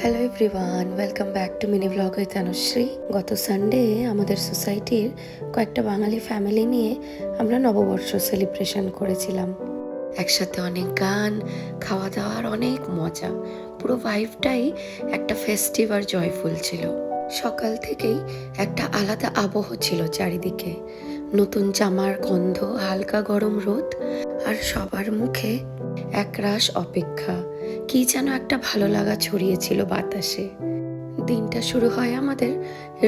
Hello everyone, welcome back to mini blog with Anushree. গত Sunday আমাদের সোসাইটির কয়েকটা বাঙালি ফ্যামিলি নিয়ে আমরা নববর্ষ সেলিব্রেশন করেছিলাম। একসাথে অনেক গান, খাওয়া দাওয়ার অনেক মজা, পুরো ভাইবটাই একটা ফেস্টিভ আর জয়ফুল ছিল। সকাল থেকেই একটা আলাদা আবহ ছিল চারিদিকে, নতুন জামার গন্ধ, হালকা গরম রোদ আর সবার মুখে একরাশ অপেক্ষা। কি যেন একটা ভালো লাগা ছড়িয়েছিল বাতাসে। দিনটা শুরু হয় আমাদের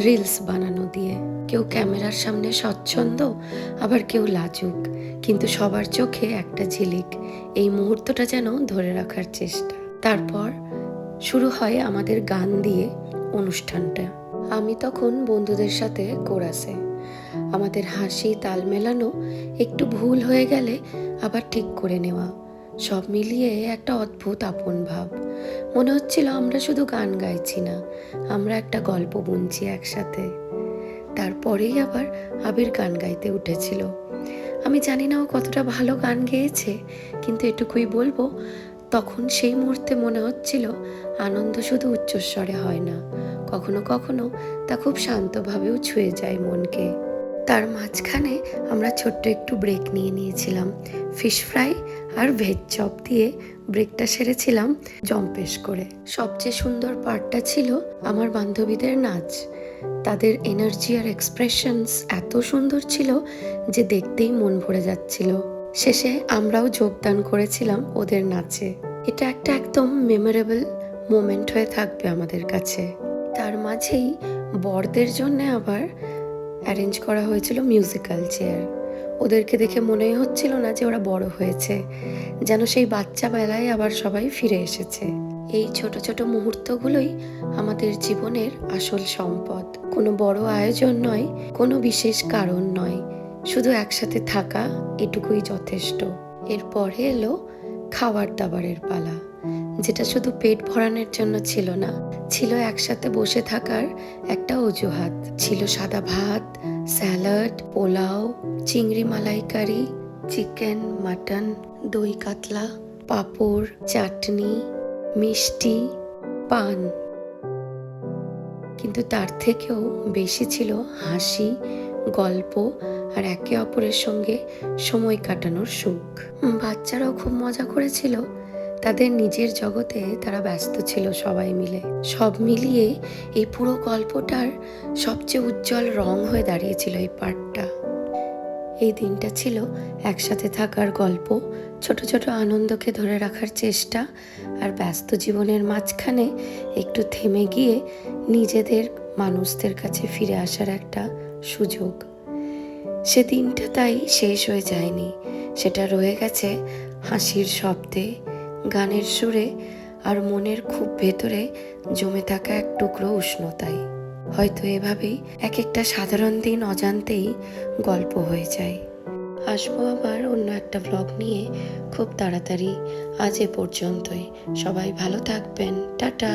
রিলস বানানো দিয়ে। কেউ ক্যামেরার সামনে স্বচ্ছন্দ, আবার কেউ লাজুক, কিন্তু সবার চোখে একটা ঝিলিক, এই মুহূর্তটা যেন ধরে রাখার চেষ্টা। তারপর শুরু হয় আমাদের গান দিয়ে অনুষ্ঠানটা। আমি তখন বন্ধুদের সাথে কোরাসে। আমাদের হাসি, তাল মেলানো, একটু ভুল হয়ে গেলে আবার ঠিক করে নেওয়া, সব মিলিয়ে একটা অদ্ভুত আপন ভাব। মনে হচ্ছিল আমরা শুধু গান গাইছি না, আমরা একটা গল্প বুনছি একসাথে। তারপরেই আবার আবির গান গাইতে উঠেছিল। আমি জানি না ও কতটা ভালো গান গেয়েছে, কিন্তু এটুকুই বলবো, তখন সেই মুহূর্তে মনে হচ্ছিল আনন্দ শুধু উচ্চস্বরে হয় না, কখনো কখনো তা খুব শান্তভাবেও ছুঁয়ে যায় মনকে। তার মাঝখানে আমরা ছোট্ট একটু ব্রেক নিয়েছিলাম। ফিশ ফ্রাই আর ভেজ চপ দিয়ে ব্রেকটা সেরেছিলাম জম্পেশ করে। সবচেয়ে সুন্দর পার্টটা ছিল আমার বান্ধবীদের নাচ। তাদের এনার্জি আর এক্সপ্রেশনস এত সুন্দর ছিল যে দেখতেই মন ভরে যাচ্ছিল। শেষে আমরাও যোগদান করেছিলাম ওদের নাচে। এটা একটা একদম মেমোরেবল মোমেন্ট হয়ে থাকবে আমাদের কাছে। তার মাঝেই বরদের জন্য আবার অ্যারেঞ্জ করা হয়েছিল মিউজিক্যাল চেয়ার। ওদেরকে দেখে মনেই হচ্ছিল না যে ওরা বড় হয়েছে, যেন সেই বাচ্চা বেলায় আবার সবাই ফিরে এসেছে। এই ছোট ছোট মুহূর্তগুলোই আমাদের জীবনের আসল সম্পদ। কোনো বড় আয়োজন নয়, কোনো বিশেষ কারণ নয়, শুধু একসাথে থাকা, এটুকুই যথেষ্ট। এরপরে এলো খাবার দাবারের পালা, যেটা শুধু পেট ভরানোর জন্য ছিল না, ছিল একসাথে বসে থাকার একটা অজুহাত। ছিল সাদা ভাত, স্যালাড, পোলাও, চিংড়ি মালাইকারি, চিকেন, মাটন, দই কাতলা, পাঁপড়, চাটনি, মিষ্টি, পান। কিন্তু তার থেকেও বেশি ছিল হাসি, গল্প আর একে অপরের সঙ্গে সময় কাটানোর সুখ। বাচ্চারাও খুব মজা করেছিল, তাদের নিজের জগতে তারা ব্যস্ত ছিল সবাই মিলে। সব মিলিয়ে এই পুরো গল্পটার সবচেয়ে উজ্জ্বল রং হয়ে দাঁড়িয়েছিল এই পার্টটা। এই দিনটা ছিল একসাথে থাকার গল্প, ছোট ছোট আনন্দকে ধরে রাখার চেষ্টা, আর ব্যস্ত জীবনের মাঝখানে একটু থেমে গিয়ে নিজেদের মানুষদের কাছে ফিরে আসার একটা সুযোগ। সে দিনটা তাই শেষ হয়ে যায়নি, সেটা রয়ে গেছে হাসির শব্দে, গানের সুরে আর মনের খুব ভেতরে জমে থাকা এক টুকরো উষ্ণতায়। হয়তো এভাবেই এক একটা সাধারণ দিন অজান্তেই গল্প হয়ে যায়। আসবো আবার অন্য একটা ব্লগ নিয়ে খুব তাড়াতাড়ি। আজ এ পর্যন্তই। সবাই ভালো থাকবেন। টাটা।